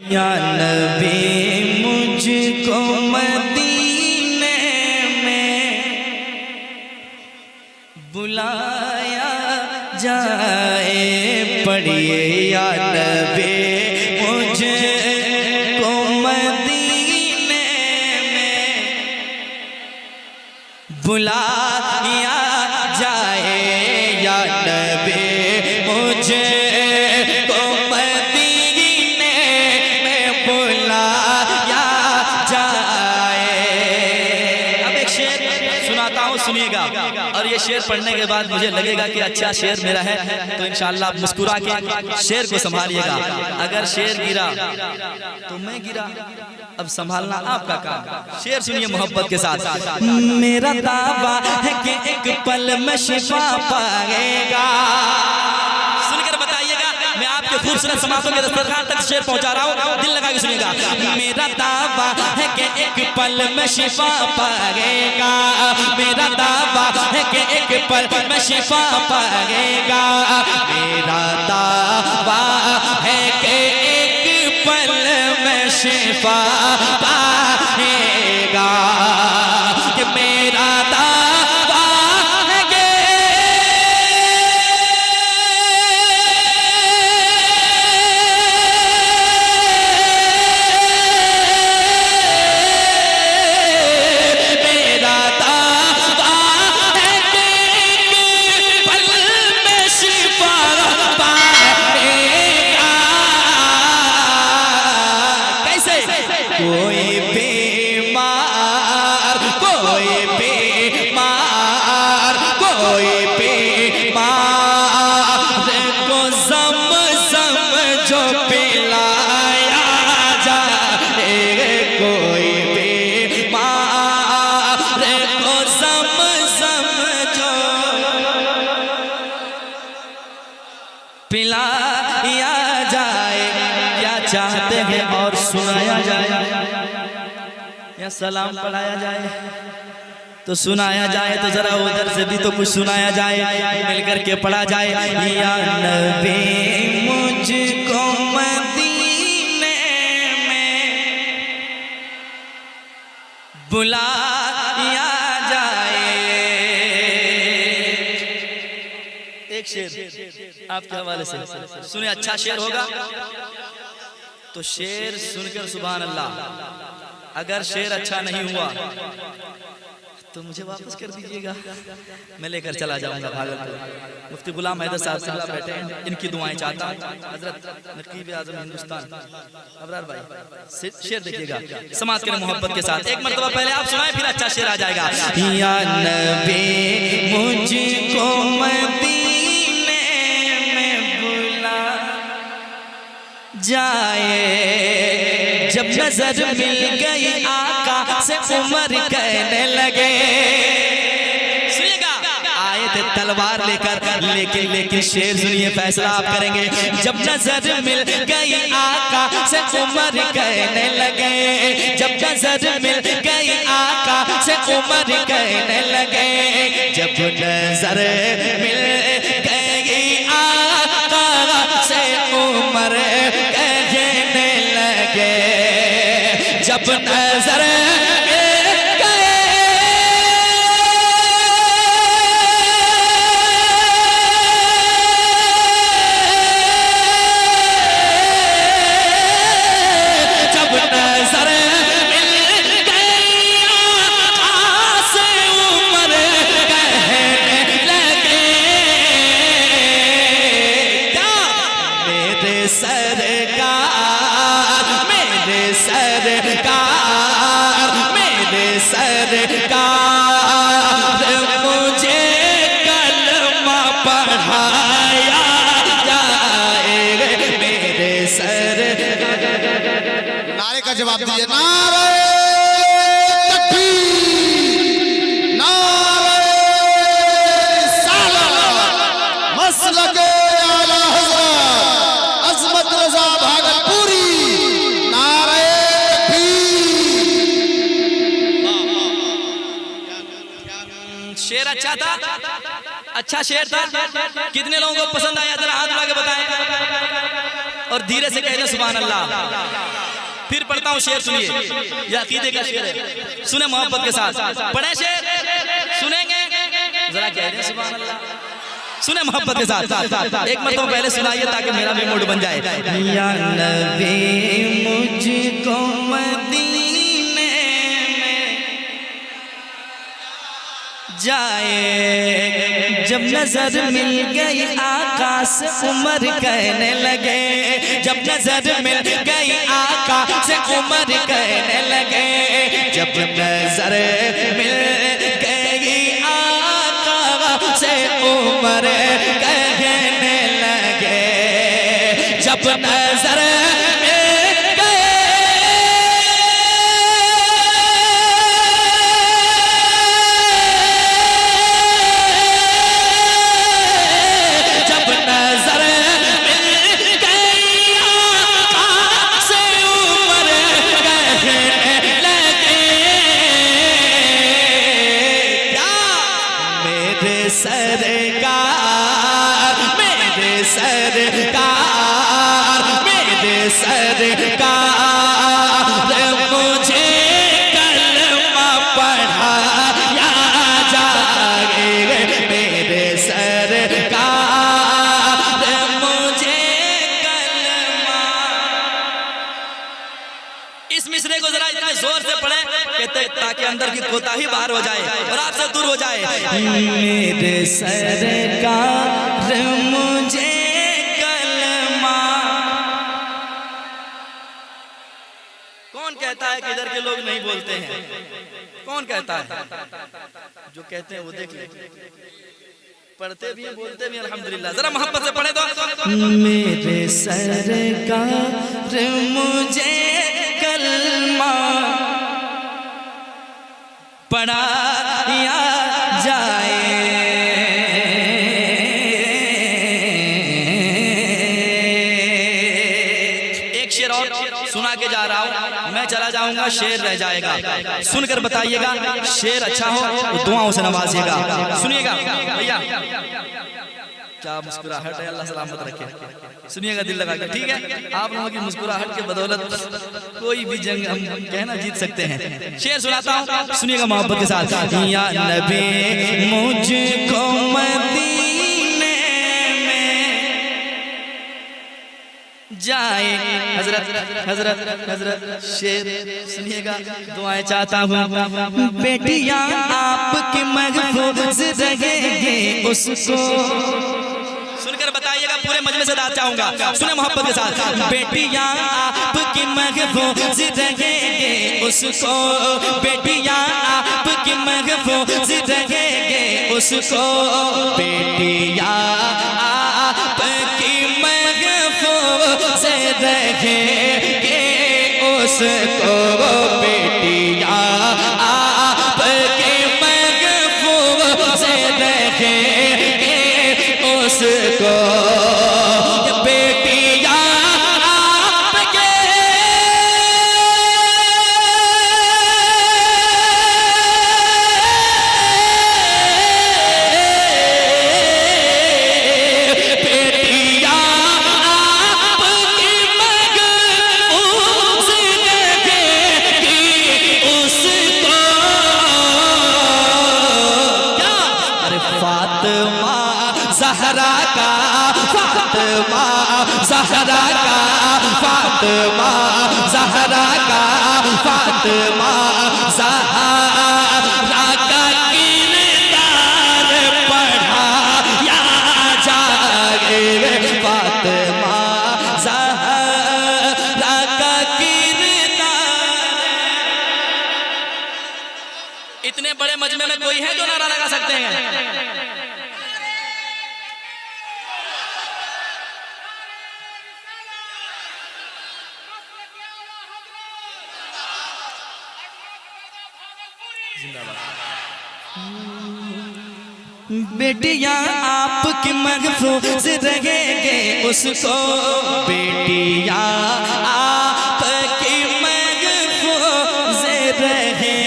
या नबी मुझको मदीने में बुलाया जाए, पढ़िए या नबी मुझको मदीने में बुलाया जाए, या नबी मुझे सुनिएगा। और ये शेर पढ़ने के बाद मुझे लगेगा कि अच्छा शेर मेरा है, तो इंशाअल्लाह आप मुस्कुरा के शेर को संभालिएगा। अगर शेर गिरा तो मैं गिरा, अब संभालना आपका काम। शेर सुनिए मोहब्बत के साथ। मेरा दावा है कि एक पल में शिफा पाएगा। सुनकर बताइएगा, मैं आपके खूबसूरत समातों के दस्तरखान तक शेर पहुंचा रहा हूँ, दिल लगा के सुनिएगा। मेरा दावा है कि एक पल में शिफा पाएगा, मेरा दावा है कि एक पल में शिफा पाएगा, मेरा दावा है कि एक पल में शिफा पाएगा, कि मेरा पिलाया जाए, क्या चाहते हैं और सुनाया जाए, या सलाम पढ़ाया जाए तो सुनाया जाए, तो जरा उधर से भी तो कुछ सुनाया जाए, मिलकर के पढ़ा जाए। या नबी मुझको मदीने में बुलाया जाए। एक शेर आपके हवाले से सुने, अच्छा शेर होगा तो शेर सुनकर सुभान अल्लाह। अगर शेर अच्छा नहीं हुआ तो मुझे वापस कर दीजिएगा, मैं लेकर चला जाऊंगा भागलपुर। मुफ्ती गुलाम हैदर साहब से बैठे हैं, इनकी दुआएं चाहता हूं। हजरत नकीब आजम हिंदुस्तान अबरार भाई, शेर देखिएगा, समाज के मोहब्बत के साथ। एक मरतबा पहले आप सुनाए, फिर अच्छा शेर आ जाएगा। या नबी मुझको मदीने में बुला जाए, जब नजर मिल गई आका से उमर कहने लगे। सुनिएगा, आए थे तलवार लेकर, लेकिन शेर सुनिए, फैसला आप करेंगे। जब नजर मिल गई आका से उमर कहने लगे, जब नजर मिल गई आका से उमर कहने लगे, जब नजर मिल गई आका से उमर कहने लगे, जब नजर मुझे कलमा पढ़ाया जाए, मेरे सर। नारे का जवाब दीजिए, नारे तकबीर, नारे रिसालत, मसलके आला हज़रत अज़मत रज़ा भागलपुरी, नारे तकबीर। शेर अच्छा था, अच्छा शेर था। कितने लोगों को पसंद आया, जरा हाथ उठा के बताएं। और धीरे से कह दे सुभान अल्लाह। फिर पढ़ता हूँ शेर, सुनिए, ये अकीदे का शेर है, सुने मोहब्बत के साथ। पढ़े शेर, सुनेंगे जरा, कह दे सुभान अल्लाह, सुने मोहब्बत के साथ। एक मरतबा पहले सुनाइए ताकि मेरा भी मूड बन जाए। या नबी मुझको मदीने में जाए, जब नजर मिल गई आका से उमर कहने लगे, जब नजर मिल गई आका से उमर कहने लगे, जब नजर मिल गई आका से उमर कहने लगे, जब नजर ताकि अंदर की कोताही बाहर हो जाए और आपसे दूर हो जाए। मेरे सरकार मुझे कलमा, कौन कहता है कि इधर के लोग नहीं बोलते हैं? कौन कहता है? जो कहते हैं वो देख ले, पढ़ते भी हैं, बोलते भी, अल्हम्दुलिल्लाह। जरा मोहब्बत से पढ़े तो। मेरे सरकार मुझे कलमा पढ़ाया जाए, एक शेर और सुना के जा रहा हूं, मैं चला जाऊंगा, शेर रह जाएगा, सुनकर बताइएगा। शेर अच्छा हो तो दुआओं से नवाजिएगा। सुनिएगा भैया, क्या मुस्कुराहट है, अल्लाह सलामत रखे। सुनिएगा दिल लगा के, ठीक है? आप लोगों की मुस्कुराहट के बदौलत कोई भी जंग हम कहना जीत सकते हैं। शेर सुनाता हूँ, सुनिएगा मोहब्बत के साथ। या नबी मुझको मदीने में जाए, हजरत हजरत हजरत, शेर सुनिएगा, दुआएं चाहता हूँ। बेटियां आपकी महफूज रहेंगे उसको, सुनकर बताइएगा, पूरे मजलिस से दाद चाहूंगा, सुने मोहब्बत के साथ। बेटियां आपकी महफूज रहेंगे उसको, बेटियां आपकी महफूज रहेंगे उसको, बेटियां आपकी महफूज रहेंगे उसको, बेटियां आपकी महफूज रहेंगे उसको, बेटियां आपके बेटियां आपकी महफूज रहेंगी उसको। क्या? अरे फातिमा ज़हरा का, फातिमा ज़हरा का, फातिमा ज़हरा का, फातिमा ज़हरा का किरदार पढ़ाया जाए, फातिमा ज़हरा का किरदार। इतने बड़े मजमे में कोई है जो नारा लगा सकते हैं? बेटियां आपकी महफूज रहेंगे उसको, बेटियां आपकी महफूज रहेंगे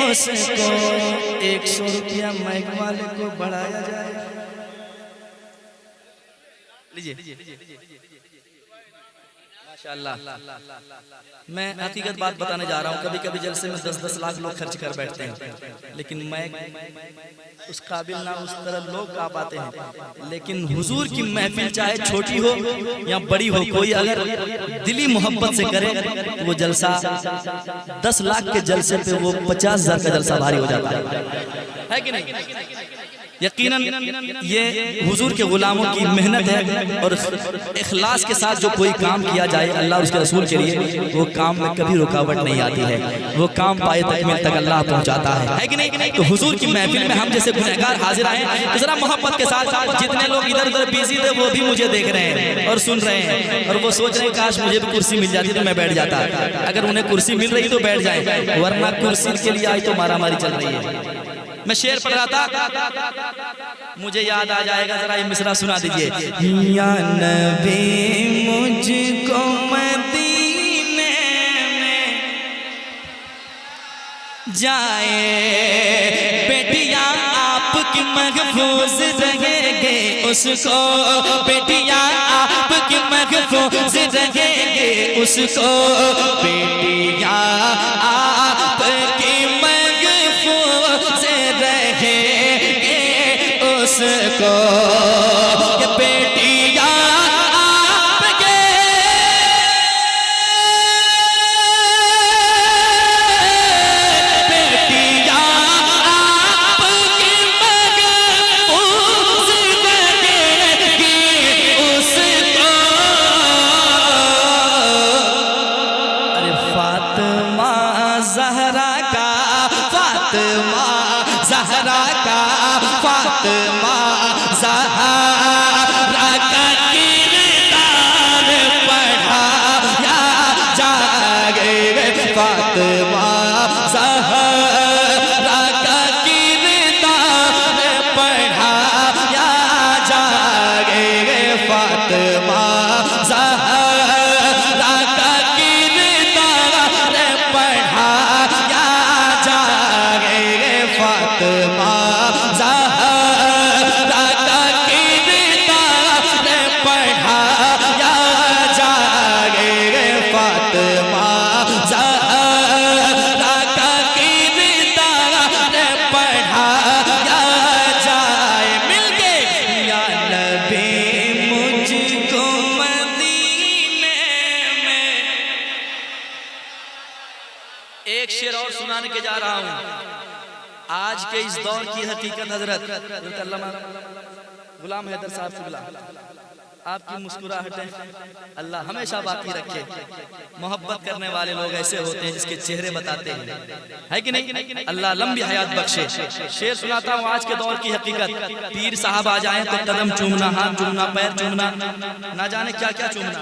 उसको। 100 रुपया माइक वाले को बढ़ाया जाए, लीजिए। माशाअल्लाह। मैं हकीकत बात बताने जा रहा हूँ, कभी कभी जलसे में 10-10 लाख लोग खर्च कर बैठते हैं, लेकिन मैं उस काबिल ना उस तरह लोग आ पाते हैं। लेकिन हुजूर की महफिल चाहे छोटी हो या बड़ी हो, कोई अगर दिली मोहब्बत से करे तो वो जलसा 10 लाख के जलसे पे वो 50,000 का जलसा भारी हो जाता है कि नहीं? यकीनन ये हुजूर के गुलामों की मेहनत है, और इखलास के साथ जो कोई काम किया जाए अल्लाह उसके रसूल के लिए, वो काम में कभी रुकावट नहीं आती है, वो काम पाए तकमील तक अल्लाह पहुंचाता है कि नहीं? तो हुजूर की महफिल में हम जैसे गुनहगार हाजिर आए तो जरा मोहब्बत के साथ, जितने लोग इधर उधर बिजी थे वो भी मुझे देख रहे हैं और सुन रहे हैं, और वो सोच रहे हैं काश मुझे भी कुर्सी मिल जाती तो मैं बैठ जाता। अगर उन्हें कुर्सी मिल रही तो बैठ जाए, वरना कुर्सी के लिए आई तो मारामारी चल रही है। मैं शेर पढ़ रहा था, मुझे याद आ जाएगा, जरा ये मिसरा सुना दीजिए। या नबी मुझको मदीने में जाए, बेटियां आपकी महफूज रहेंगे उसको, बेटियां आपकी महफूज रहेंगे उसको, बेटियां आपकी उसको, ये बेटियां आपके बेटियां आपकी महफूज रहेंगी उसको। अरे फातिमा ज़हरा का, फातिमा ज़हरा का, फातिमा ज़हरा का किरदार पढ़ाया जाए, फातिमा ज़हरा का किरदार पढ़ाया जाए, फातिमा ज़हरा का किरदार पढ़ाया जाए, फातिमा एक शेर और सुनाने के जा रहा हूँ। आज के इस दौर की हकीकत हजरत गुलाम हैदर साहब शुक्ला, आपकी मुस्कुराहटें अल्लाह हमेशा बाकी रखे। मोहब्बत करने वाले लोग ऐसे होते हैं जिसके चेहरे बताते हैं, है कि नहीं? अल्लाह लंबी हयात बख्शे। शेर सुनाता हूँ आज के दौर की हकीकत। पीर साहब आ जाएं तो कदम चूमना, हाथ चूमना, पैर चूमना, ना जाने क्या क्या चूमना,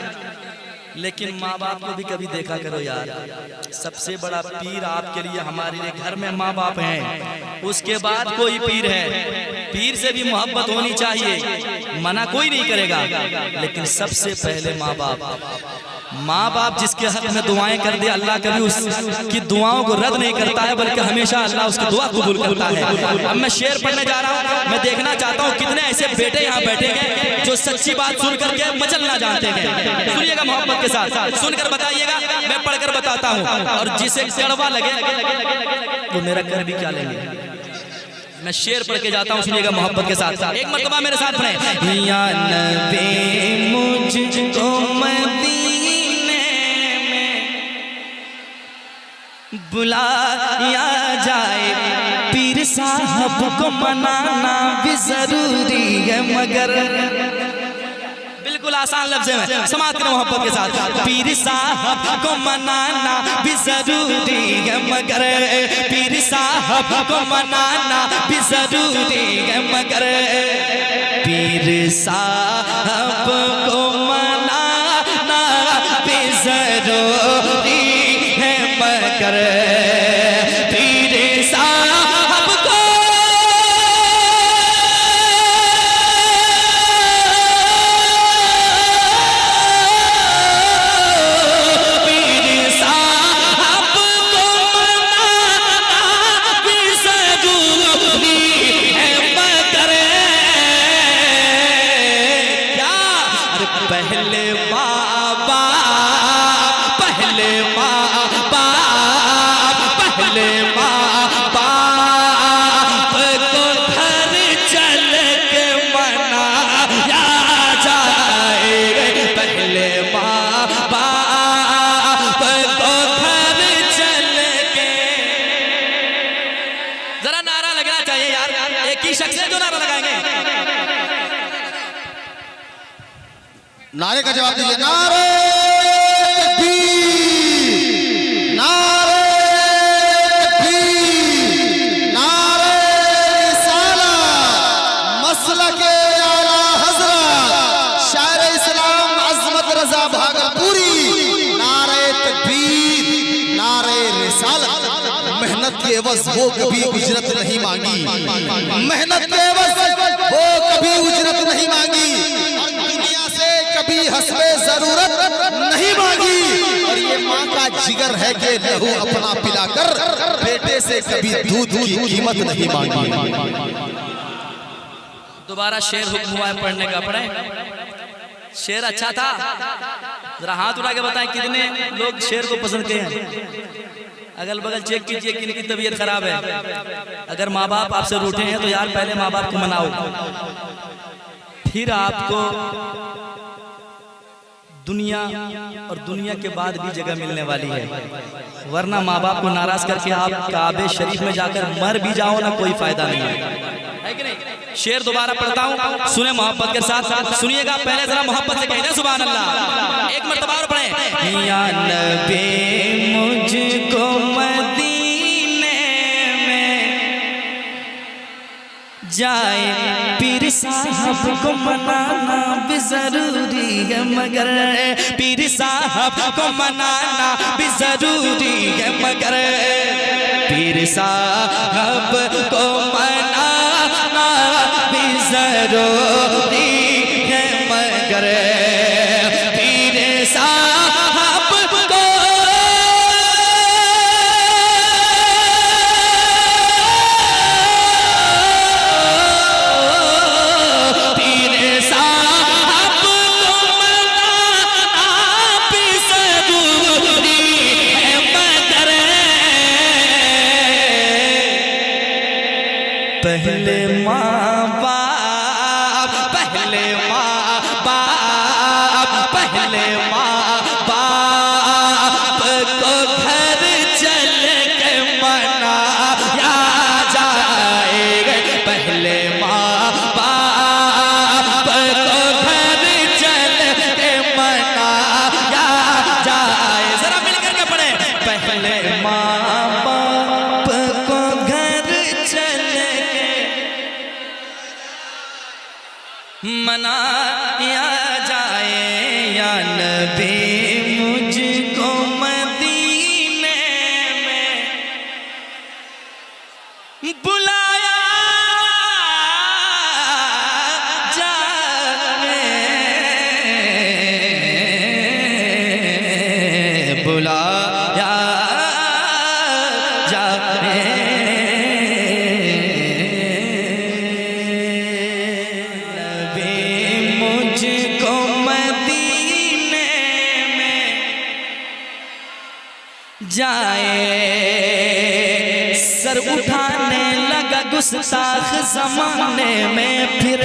लेकिन माँ बाप को भी कभी देखा करो यार। सबसे बड़ा पीर आपके लिए हमारे लिए घर में माँ बाप हैं, उसके बाद कोई पीर है। पीर से भी मोहब्बत होनी चाहिए, मना कोई नहीं करेगा, लेकिन सबसे पहले माँ बाप। माँ बाप जिसके हक में दुआएं कर दे, अल्लाह कभी उसकी दुआओं को रद्द नहीं करता है, बल्कि हमेशा अल्लाह उसकी दुआ कबूल करता है। अब मैं शेर पढ़ने जा रहा हूँ। मैं देखना चाहता हूँ कितने ऐसे बेटे यहाँ बैठे हैं जो सच्ची बात सुन करके मचलना जानते हैं। सुनिएगा मोहब्बत के साथ, सुनकर बताइएगा, मैं पढ़कर बताता हूँ, और जिसे कड़वा लगे वो मेरा कर भी क्या लेंगे। मैं शेर पढ़ के जाता हूँ, सुनिएगा मोहब्बत के साथ। एक मर्तबा मेरे साथ पढ़े। या नबी मुझको मदीने में बुलाया जाए, पीर साहब को मनाना भी जरूरी है, मगर बिल्कुल आसान लफ्ज़ में समात करें मोहब्बत के साथ। पीर साहब को मनाना भी जरूरी है, मगर पीर साहब को मनाना भी जरूरी है, मगर पीर साहब को मनाना भी जरूरी है, मगर पीर साहब को पहले माँ बाप नारे का जवाब दीजिए। नारे तकबीर, नारे तकबीर, नारे रिसालत, मसलके आला हज़रत शायर इस्लाम अज़मत रज़ा भागलपुरी। नारे तकबीर, नारे रिसालत। मेहनत के एवज़ वो कभी उजरत नहीं मांगी, मेहनत के एवज़ वो कभी उजरत नहीं मांगी, दुनिया से कभी हस्बे जरूरत नहीं मांगी। और ये माँ का जिगर है कि लहू अपना पिलाकर बेटे से कभी दूध की कीमत नहीं मांगी। दोबारा शेर हुक्म हुआ है पढ़ने का, पढ़े। शेर अच्छा था, जरा हाथ उठा के बताएं कितने लोग शेर को पसंद किए हैं। अगल बगल चेक कीजिए कि इनकी तबीयत खराब है। अगर माँ बाप आपसे रूठे हैं तो यार पहले माँ बाप को मनाओ, फिर आपको दुनिया और दुनिया के बाद भी जगह मिलने वाली है। वरना माँ बाप को नाराज करके आप काबे शरीफ में जाकर मर भी जाओ ना, कोई फायदा नहीं है कि नहीं। शेर दोबारा पढ़ता हूँ, सुने मोहब्बत के साथ, सुनिएगा। पहले जरा मोहब्बत से कहते हैं सुभान अल्लाह, एक मर्तबा और पढ़े। या नबी मुझको मदीने में जाए पीर साहब को मनाना भी जरूरी है, मगर पीर साहब को मनाना भी जरूरी है, मगर पीर साहब को मनाना भी जरूरी है, मगर पीर साहब को पहले माँ बाप, पहले माँ बाप, पहले माँ बाप को घर चल के मनाया जाएगा। पहले माँ बाप को घर चल के मनाया जाए। जरा मिलकर के पढ़े। पहले माँ बाप को घर चल मनाया जाए। या नबी मुझको मदीने में बुलाया जाए, बुलाया जाए। मुझको मदीने में जाए, सर उठाने लगा गुस्ताख जमाने में, फिर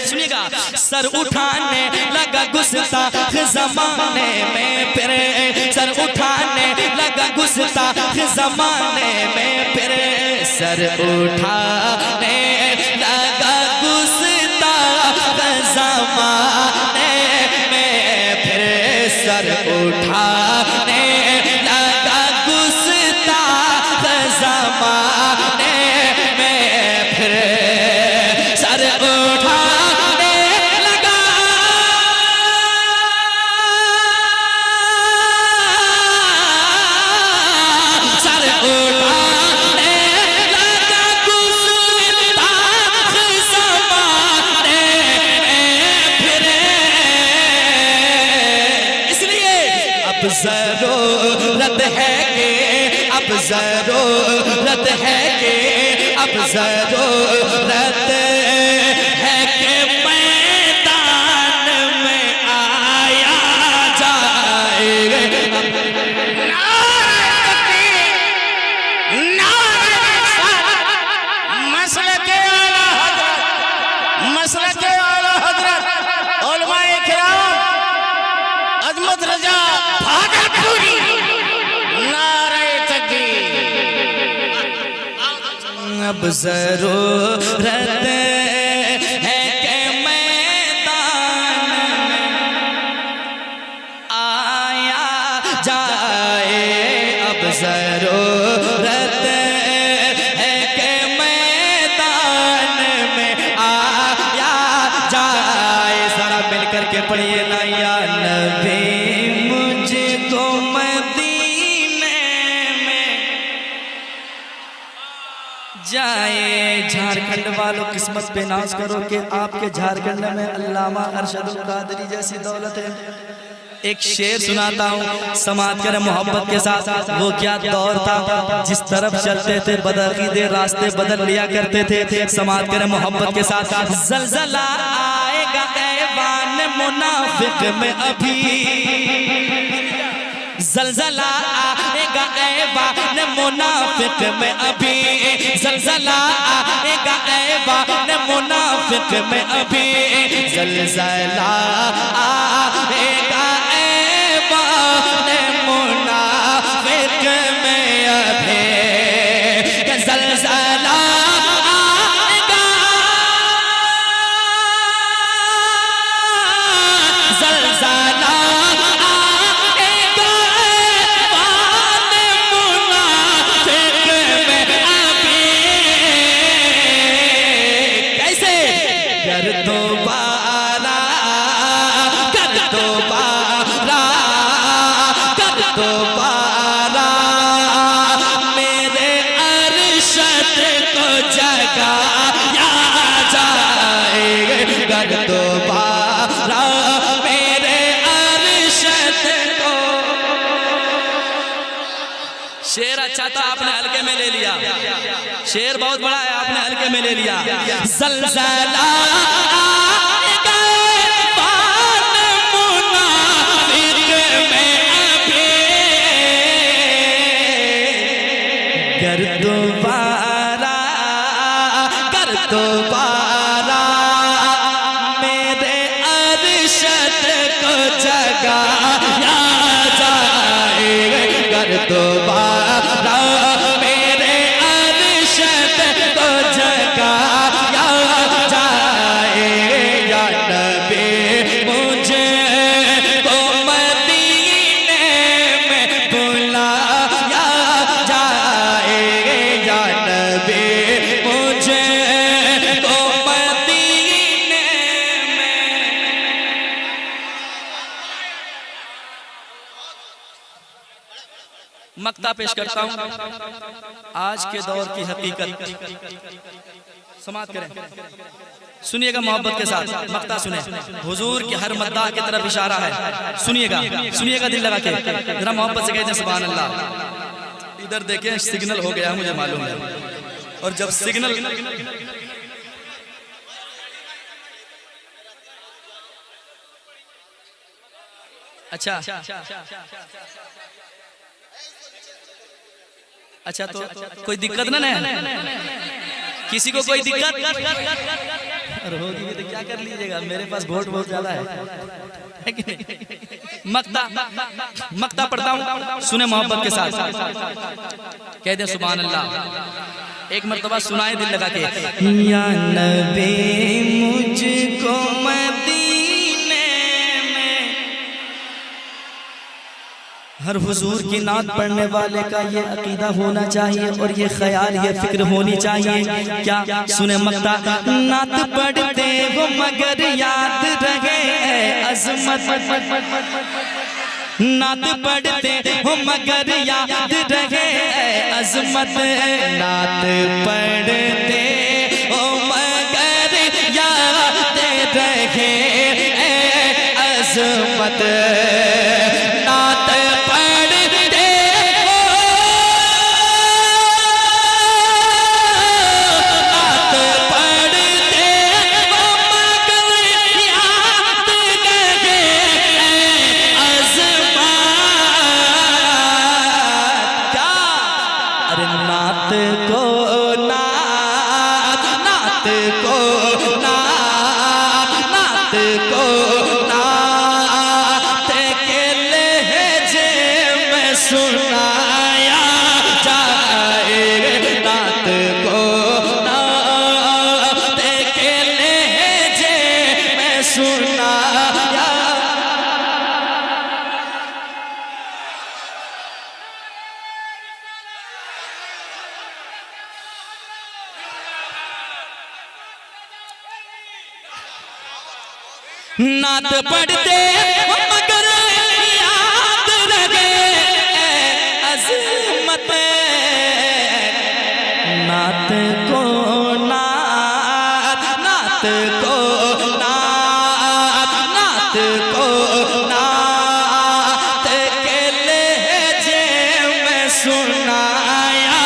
सुनिएगा। सर उठाने लगा गुस्ताख जमाने में, फिर सर उठाने लगा गुस्ताख जमाने में, फिर सर उठाने लगा गुस्ताख ज़माने में, फिर सर उठाने लगा गुस्ताख ज़माने में, फिर सर उठाने लगा सर उठाने लगा गुस्ताख ज़माने में, फिर इसलिए अब जरूरत है कि, अब जरूरत है कि, अब जरूरत है कि मैदान में आया जाए। मसलके आला हज़रत, मसलके आला हज़रत उलमाए किराम अज़मत रज़ा भागलपुरी। नारे तकबीर। अब जरूरत है कि मैदान में जरूरत है कि मैदान में आया जाए। जरा मिलकर के पढ़िए ना, या नबी मुझको मदीने में जाए। झारखंड वालों किस्मत पे नाज करो कि आपके झारखंड में अल्लामा अरशदुल कादरी जैसी दौलत है। एक शेर सुनाता हूँ, समात करें मोहब्बत के साथ। वो क्या दौर था, जिस तरफ चलते थे बदअकीदे रास्ते बदल लिया करते थे। समात करें मोहब्बत के साथ। ज़लज़ला आएगा ऐवान मुनाफिक में अभी, ज़लज़ला आएगा ऐवान मुनाफिक में अभी, ज़लज़ला आएगा ऐवान मुनाफिक में अभी, ज़लज़ला आएगा ऐवान मुनाफिक में अभी, ज़लज़ला आएगा, ज़लज़ला दोबारा मेरे अरशद को जगाया जाएगा, दोबारा मेरे अरशद को। शेर अच्छा था, आपने हल्के में ले लिया। शेर बहुत बड़ा है, आपने हल्के में ले लिया। ज़लज़ला दोबारा कर दोबारा मेरे अरशद को जगाया जाएगा, कर दोबारा मेरे अरशद को जगाया जाएगा। नबी मुझे को मदीने में बुलाया जाएगा, नबी मुझे को मदीने में। मक्ता पेश करता हूं, आज के दौर की हकीकत समाप्त करें। सुनिएगा मोहब्बत के साथ, मक्ता सुने। हुजूर के हर मद्दाह की तरफ इशारा है, सुनिएगा, सुनिएगा दिल लगा के, जरा मोहब्बत से कहते हैं सुभान अल्लाह। इधर देखें, सिग्नल हो गया मुझे मालूम है, और जब सिग्नल अच्छा अच्छा, तो कोई दिक्कत ना है, किसी को कोई दिक्कत अरे होगी तो क्या कर लीजिएगा, मेरे पास वोट बहुत ज्यादा है कि नहीं? मक्ता पढ़ता हूँ, सुने मोहब्बत के साथ, कह दे सुभान अल्लाह। एक मर्तबा सुनाए दिल लगा के। या नबी मुझको मदीने में, हर हुजूर की नात पढ़ने वाले का ये अकीदा होना चाहिए और ये ख्याल, ये फिक्र होनी चाहिए। क्या सुने मक्ता। नात पढ़ते हो मगर याद रहे अज़मत, नात पढ़ते हो मगर याद रहे अज़मत, नात पढ़ते हो मगर याद रहे अज़मत, नात पढ़ते हो, नात पढ़ते हो मगर याद रहे अज़मत। क्या अरे नात को नात, नात को नात, नात को नात के लहजे में सुनाया जाएगा, नात को नात के लहजे में सुनाया। नात पढ़ते मगर याद रहे अज़मत, नात को नात, नात को नात, नात को नात के लहजे में सुनाया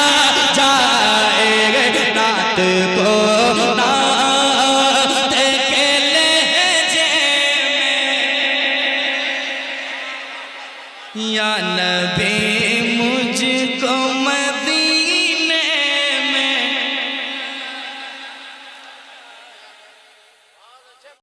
जाए, नात को नात के लहजे में। या नबी